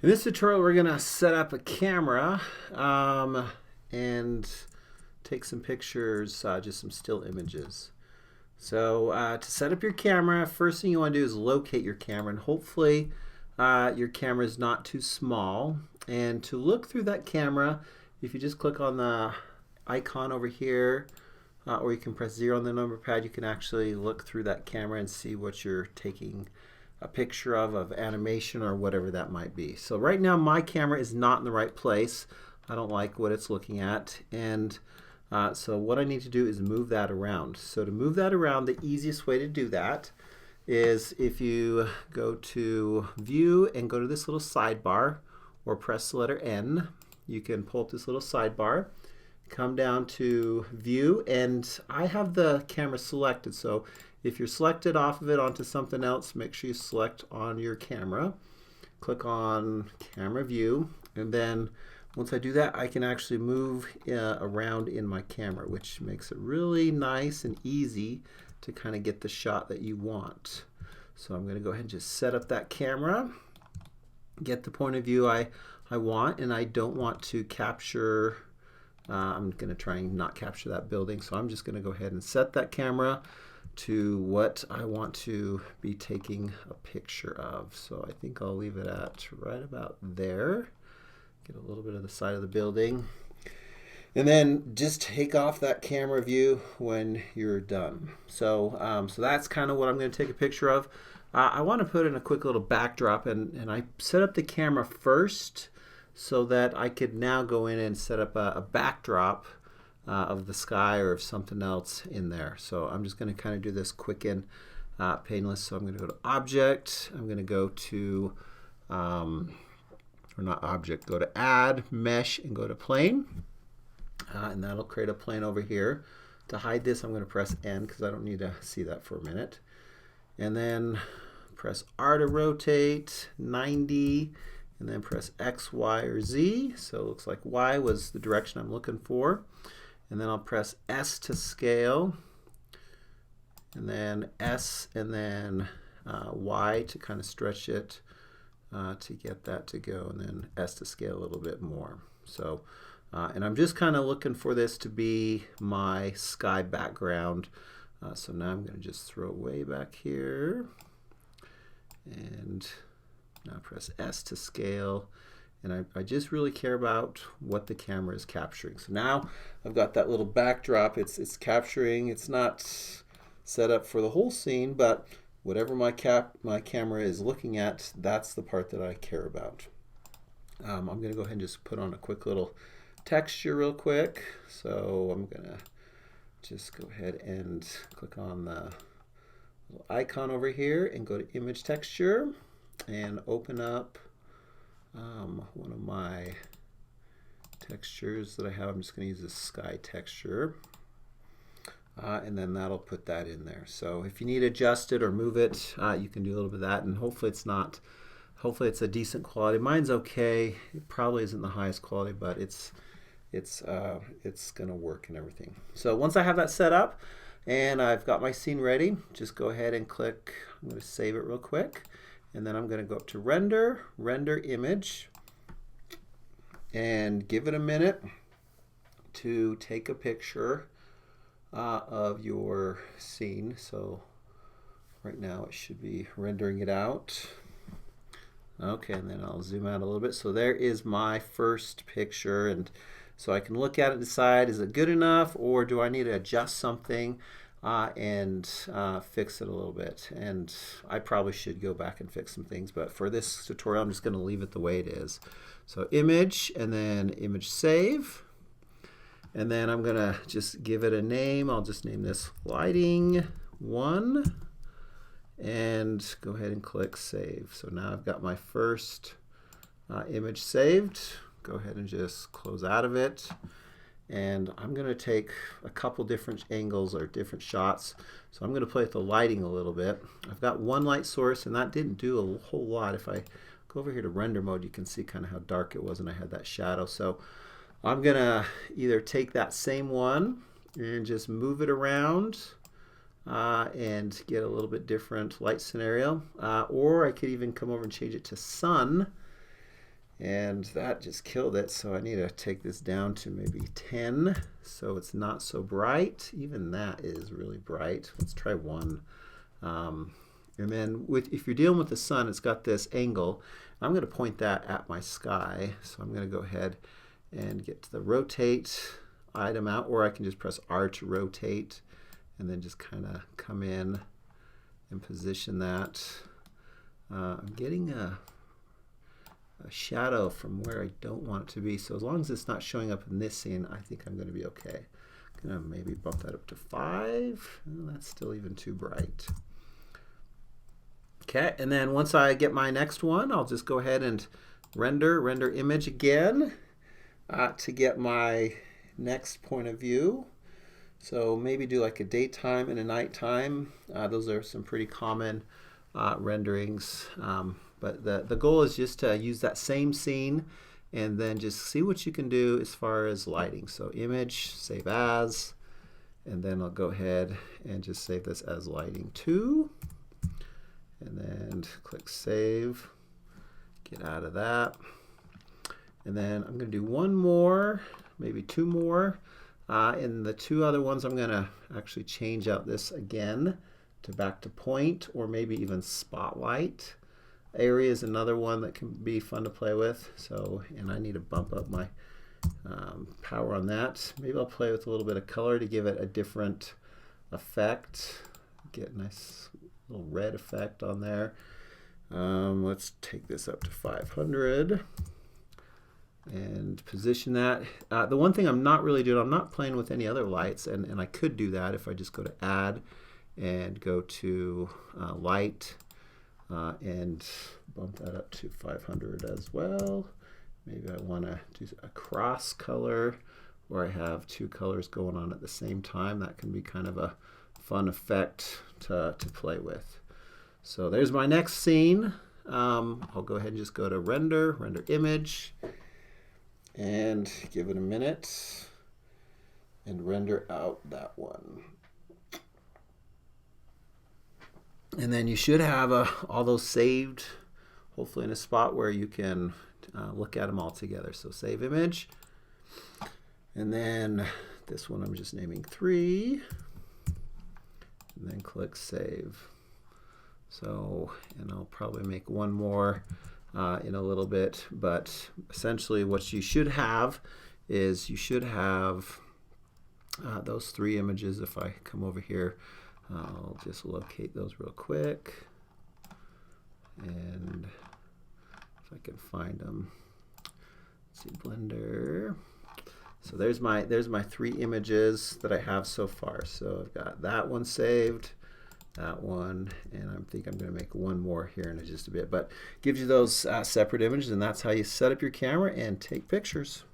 In this tutorial, we're going to set up a camera and take some pictures, just some still images. So to set up your camera, first thing you want to do is locate your camera, and hopefully your camera is not too small. And to look through that camera, if you just click on the icon over here, or you can press 0 on the number pad, you can actually look through that camera and see what you're taking a picture of animation or whatever that might be. So right now my camera is not in the right place. I don't like what it's looking at, and so what I need to do is move that around. So to move that around, the easiest way to do that is if you go to View and go to this little sidebar, or press the letter N. You can pull up this little sidebar, come down to View, and I have the camera selected, so if you're selected off of it onto something else, make sure you select on your camera. Click on Camera View, and then once I do that, I can actually move around in my camera, which makes it really nice and easy to kind of get the shot that you want. So I'm going to go ahead and just set up that camera, get the point of view I want, and I don't want to capture, I'm going to try and not capture that building, so I'm just going to go ahead and set that camera to what I want to be taking a picture of. So I think I'll leave it at right about there. Get a little bit of the side of the building. And then just take off that camera view when you're done. So, so that's kind of what I'm going to take a picture of. I want to put in a quick little backdrop, and I set up the camera first so that I could now go in and set up a backdrop of the sky or of something else in there. So I'm just going to kind of do this quick and painless. So I'm going to go to Object. I'm going to go to, or not Object, go to Add, Mesh, and go to Plane. And that'll create a plane over here. To hide this, I'm going to press N because I don't need to see that for a minute. And then press R to rotate, 90, and then press X, Y, or Z. So it looks like Y was the direction I'm looking for. And then I'll press S to scale, and then S, and then Y to kind of stretch it to get that to go, and then S to scale a little bit more. So, and I'm just kind of looking for this to be my sky background. So now I'm going to just throw way back here, and now press S to scale. And I just really care about what the camera is capturing. So now I've got that little backdrop. It's capturing. It's not set up for the whole scene, but whatever my camera is looking at, that's the part that I care about. I'm going to go ahead and just put on a quick little texture real quick. So I'm going to just go ahead and click on the little icon over here and go to Image Texture and open up one of my textures that I have. I'm just going to use this sky texture, and then that'll put that in there. So if you need to adjust it or move it, you can do a little bit of that, and hopefully it's a decent quality. Mine's okay. It probably isn't the highest quality, but it's going to work and everything. So once I have that set up and I've got my scene ready, just go ahead and click. I'm going to save it real quick. And then I'm going to go up to Render, Render Image, and give it a minute to take a picture of your scene. So right now it should be rendering it out. Okay, and then I'll zoom out a little bit. So there is my first picture, and so I can look at it and decide, is it good enough, or do I need to adjust something and fix it a little bit? And I probably should go back and fix some things, but for this tutorial I'm just going to leave it the way it is. So image, and then image save, and then I'm going to just give it a name. I'll just name this lighting 1, and go ahead and click save. So now I've got my first image saved. Go ahead and just close out of it. And I'm going to take a couple different angles or different shots. So I'm going to play with the lighting a little bit. I've got one light source, and that didn't do a whole lot. If I go over here to render mode, you can see kind of how dark it was, and I had that shadow. So I'm going to either take that same one and just move it around and get a little bit different light scenario, or I could even come over and change it to sun And that just killed it, so I need to take this down to maybe 10 so it's not so bright. Even that is really bright. Let's try 1. And then if you're dealing with the sun, it's got this angle. I'm going to point that at my sky, so I'm going to go ahead and get to the rotate item out, or I can just press R to rotate and then just kind of come in and position that. I'm getting a shadow from where I don't want it to be, so as long as it's not showing up in this scene, I think I'm going to be okay. I'm going to maybe bump that up to 5. Oh, that's still even too bright. Okay, and then once I get my next one, I'll just go ahead and render image again to get my next point of view. So maybe do like a daytime and a nighttime. Those are some pretty common renderings. But the goal is just to use that same scene and then just see what you can do as far as lighting. So image, save as, and then I'll go ahead and just save this as lighting 2. And then click save, get out of that. And then I'm going to do one more, maybe 2 more. In the 2 other ones, I'm going to actually change out this again to back to point, or maybe even spotlight. Area is another one that can be fun to play with. So, and I need to bump up my power on that. Maybe I'll play with a little bit of color to give it a different effect. Get a nice little red effect on there. Let's take this up to 500 and position that. The one thing I'm not really doing, I'm not playing with any other lights, and I could do that if I just go to add and go to light and bump that up to 500 as well. Maybe I want to do a cross color where I have 2 colors going on at the same time. That can be kind of a fun effect to play with. So there's my next scene. I'll go ahead and just go to render image, and give it a minute and render out that one. And then you should have all those saved, hopefully in a spot where you can look at them all together. So save image. And then this one I'm just naming 3. And then click save. So, and I'll probably make one more in a little bit, but essentially what you should have is you should have those 3 images. If I come over here, I'll just locate those real quick, and if I can find them, let's see, Blender. So there's my 3 images that I have so far. So I've got that one saved, that one, and I think I'm going to make one more here in just a bit. But gives you those separate images, and that's how you set up your camera and take pictures.